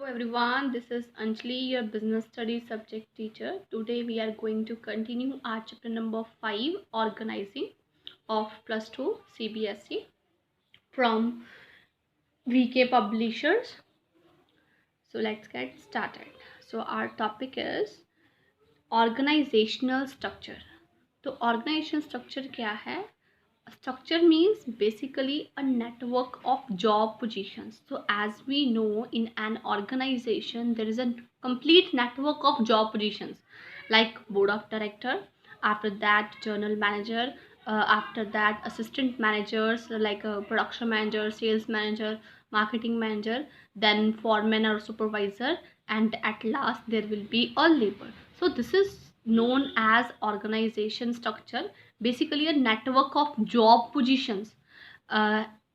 everyone, this is Anjali, your business studies subject teacher. Today we are going to continue our chapter number 5, organizing of plus 2 CBSE from VK Publishers. So let's get started. So our topic is organizational structure. तो organization structure क्या है? Structure means basically a network of job positions. So as we know, in an organization there is a complete network of job positions like board of director, after that general manager, after that assistant managers like production manager, sales manager, marketing manager, then foreman or supervisor, and at last there will be a labor. So this is known as organization structure, basically a network of job positions.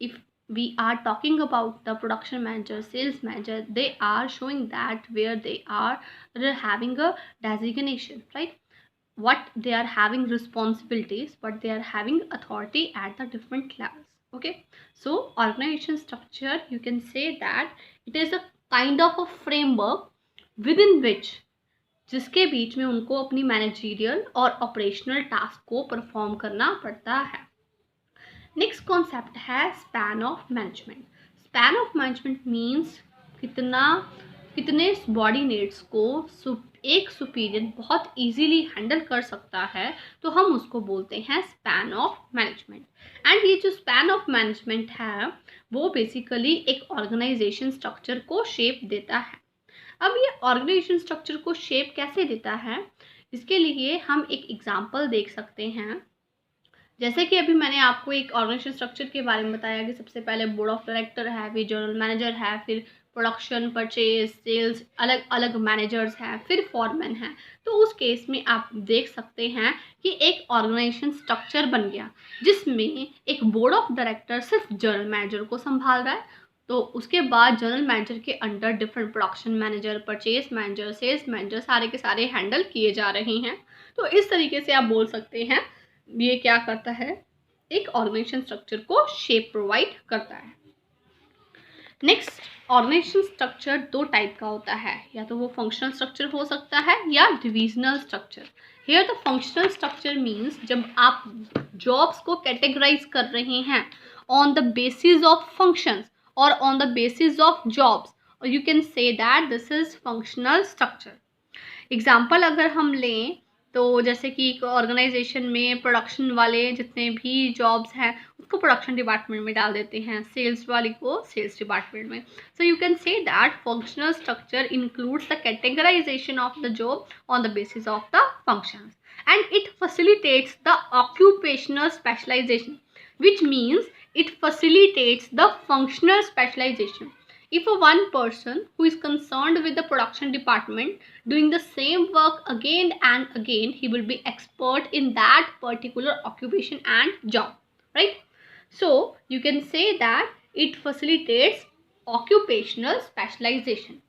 If we are talking about the production manager, sales manager, they are showing that where they are having a designation, right? What they are having responsibilities, but they are having authority at the different levels. Okay, so organization structure, you can say that it is a kind of a framework within which जिसके बीच में उनको अपनी managerial और operational task को perform करना पड़ता है. Next concept है span of management. Span of management means कितने सबॉर्डिनेट्स को एक सुपीरियर बहुत इजीली हैंडल कर सकता है, तो हम उसको बोलते हैं स्पैन ऑफ मैनेजमेंट. एंड ये जो स्पैन ऑफ मैनेजमेंट है वो बेसिकली एक ऑर्गेनाइजेशन स्ट्रक्चर को शेप देता है. अब ये ऑर्गेनाइजेशन स्ट्रक्चर को शेप कैसे देता है, इसके लिए हम एक एग्जांपल देख सकते हैं. जैसे कि अभी मैंने आपको एक ऑर्गेनाइजेशन स्ट्रक्चर के बारे में बताया कि सबसे पहले बोर्ड ऑफ डायरेक्टर है, फिर जनरल मैनेजर है, फिर प्रोडक्शन, परचेज, सेल्स, अलग अलग मैनेजर्स हैं, फिर फॉरमैन है. तो उस केस में आप देख सकते हैं कि एक ऑर्गेनाइजेशन स्ट्रक्चर बन गया जिसमें एक बोर्ड ऑफ डायरेक्टर सिर्फ जनरल मैनेजर को संभाल रहा है. तो उसके बाद जनरल मैनेजर के under different production manager, purchase manager, sales manager सारे के सारे हैंडल किए जा रहे हैं. तो इस तरीके से आप बोल सकते हैं ये क्या करता है, एक ऑर्गेनाइजेशन स्ट्रक्चर को शेप प्रोवाइड करता है. नेक्स्ट, ऑर्गेनाइजेशन स्ट्रक्चर दो टाइप का होता है, या तो वो फंक्शनल स्ट्रक्चर हो सकता है या divisional structure. Here the functional structure means जब आप जॉब्स को कैटेगराइज कर रहे हैं on the basis of functions or on the basis of jobs, or you can say that this is functional structure. Example अगर हम लें तो जैसे कि एक ऑर्गेनाइजेशन में प्रोडक्शन वाले जितने भी जॉब्स हैं उसको प्रोडक्शन डिपार्टमेंट में डाल देते हैं, सेल्स वाली को सेल्स डिपार्टमेंट में. So you can say that functional structure includes the categorisation of the job on the basis of the functions and it facilitates the occupational specialization, which means it facilitates the functional specialization. If a one person who is concerned with the production department doing the same work again and again, he will be expert in that particular occupation and job, right? So you can say that it facilitates occupational specialization.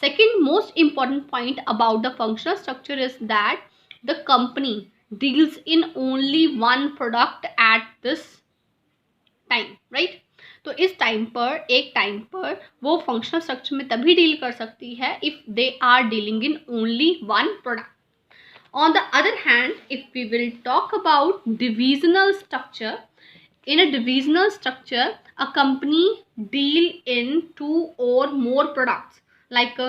Second most important point about the functional structure is that the company deals in only one product at this time, right? तो इस time पर वो functional structure में तभी deal कर सकती है if they are dealing in only one product. On the other hand, if we will talk about divisional structure, in a divisional structure a company deal in two or more products like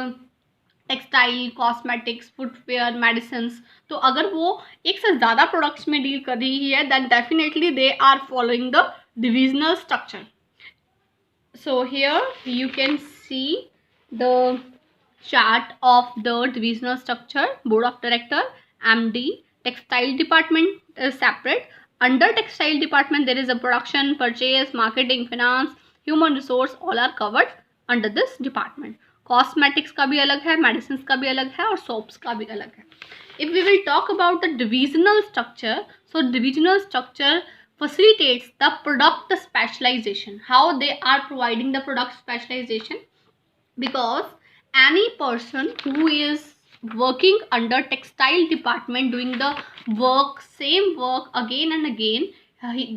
textile, cosmetics, footwear, medicine. तो अगर वो एक से ज़्यादा products में deal कर रही है then definitely they are following the divisional structure. So here you can see the chart of the divisional structure. Board of director, MD, textile department is separate. Under textile department there is a production, purchase, marketing, finance, human resource, all are covered under this department. Cosmetics का भी अलग है, medicine का भी अलग है और soaps का भी अलग है. If we will talk about the divisional structure, so divisional structure facilitates the product specialization. How they are providing the product specialization? Because any person who is working under textile department doing the same work again and again,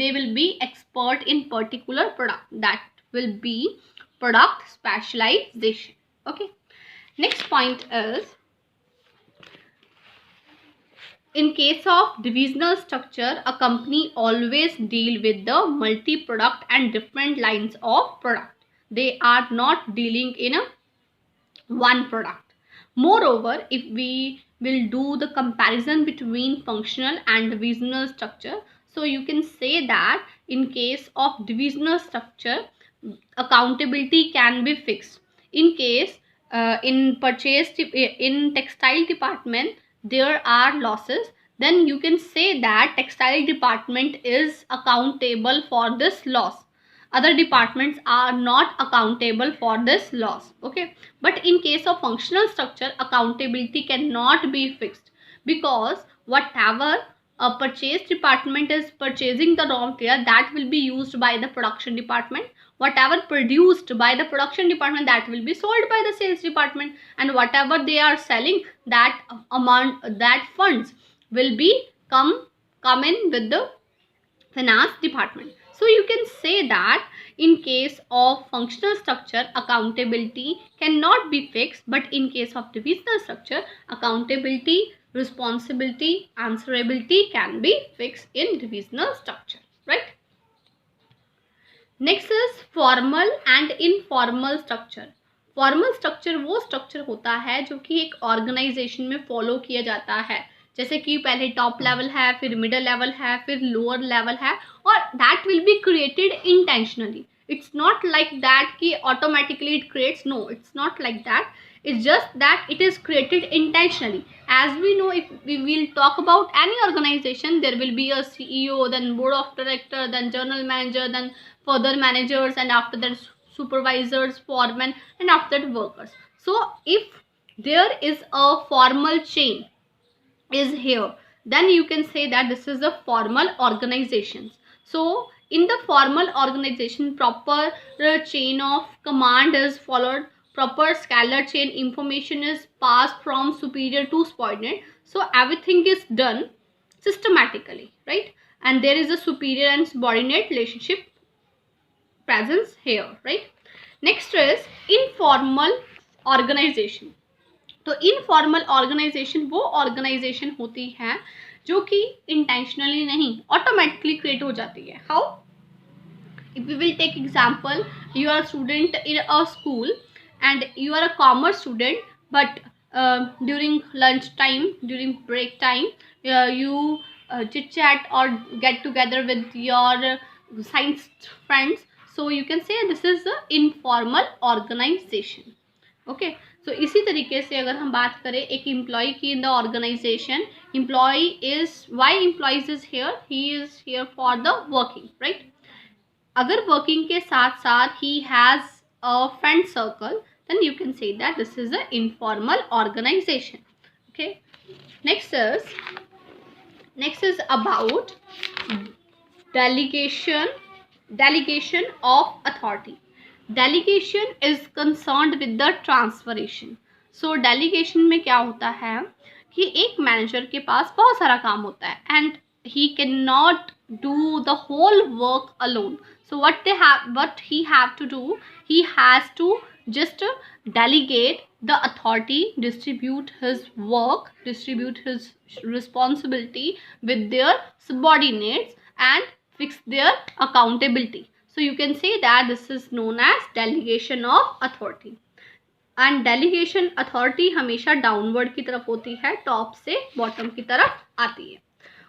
they will be expert in particular product. That will be product specialization. Okay. Next point is, in case of divisional structure, a company always deal with the multi-product and different lines of product. They are not dealing in a one product. Moreover, if we will do the comparison between functional and divisional structure, so you can say that in case of divisional structure, accountability can be fixed. In case in textile department there are losses, then you can say that textile department is accountable for this loss. Other departments are not accountable for this loss. Okay, but in case of functional structure, accountability cannot be fixed, because whatever a purchase department is purchasing the raw material, that will be used by the production department. Whatever produced by the production department, that will be sold by the sales department, and whatever they are selling, that amount, that funds will be come in with the finance department. So you can say that in case of functional structure, accountability cannot be fixed, but in case of divisional structure, accountability, responsibility, answerability can be fixed in divisional structure, right? Next is formal and informal structure. Formal structure वो structure होता है जो कि एक organisation में follow किया जाता है, जैसे कि पहले टॉप लेवल है, फिर मिडिल लेवल है, फिर लोअर लेवल है, और that will be created intentionally. It's not like that कि automatically it creates, no, it's not like that. It's just that it is created intentionally. As we know, if we will talk about any organization, there will be a CEO, then board of director, then general manager, then further managers, and after that supervisors, foremen, and after that workers. So if there is a formal chain is here, then you can say that this is a formal organization. So in the formal organization, proper chain of command is followed, proper scalar chain information is passed from superior to subordinate, so everything is done systematically, right? And there is a superior and subordinate relationship presence here, right? Next is informal organization. तो informal organisation वो organisation होती है जो कि intentionally नहीं, automatically create हो जाती है. How? if we will take example, you are a student in a school and you are a commerce student, but during lunch time, during break time, you chit chat or get together with your science friends, so you can say this is the informal organization. Okay, so इसी तरीके से अगर हम बात करें एक employ की in the organisation, employ is why employees is here, he is here for the working, right? अगर वर्किंग के साथ साथ he has a friend circle, then you can say that this is a informal organisation. Okay, next is about delegation of authority. Delegation is concerned with the transferation. So delegation में क्या होता है कि एक manager के पास बहुत सारा काम होता है and he cannot do the whole work alone. So what he have to do, he has to just delegate the authority, distribute his work, distribute his responsibility with their subordinates and fix their accountability. So you can say that this is known as delegation of authority. And delegation authority हमेशा downward की तरफ होती है, top से bottom की तरफ आती है.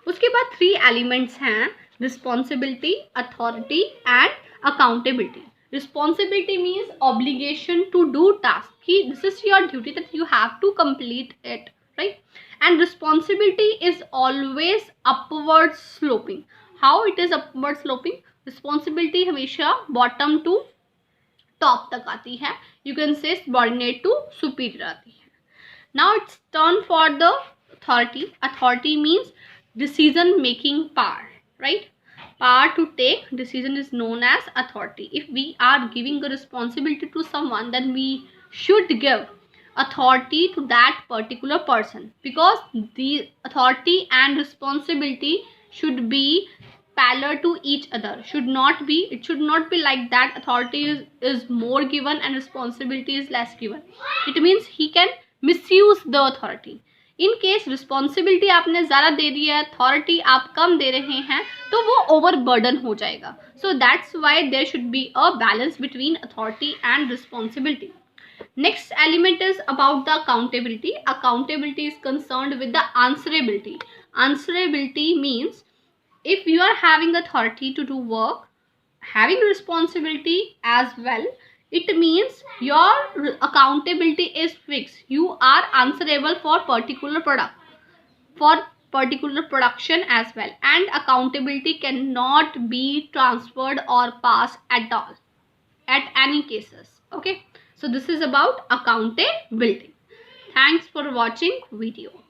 उसके बाद 3 एलिमेंट्स हैं, responsibility, authority and accountability. Responsibility means obligation to do task. This is your duty that you have to complete it, right? And responsibility is always upward sloping. How it is upward sloping? Responsibility हमेशा bottom to top तक आती है. You can say subordinate to superior आती है. Now it's turn for the authority. Authority means decision making power, right? Power to take decision is known as authority. If we are giving a responsibility to someone, then we should give authority to that particular person, because the authority and responsibility should be parallel to each other. It should not be like that authority is more given and responsibility is less given. It means he can misuse the authority. In case responsibility आपने ज़्यादा दे दी है, authority आप कम दे रहे हैं, तो वो over burden हो जाएगा. So that's why there should be a balance between authority and responsibility. Next element is about the accountability. Accountability is concerned with the answerability. Answerability means if you are having authority to do work, having responsibility as well, it means your accountability is fixed. You are answerable for particular product, for particular production as well, and accountability cannot be transferred or passed at all, at any cases. Okay, so this is about accountability. Thanks for watching video.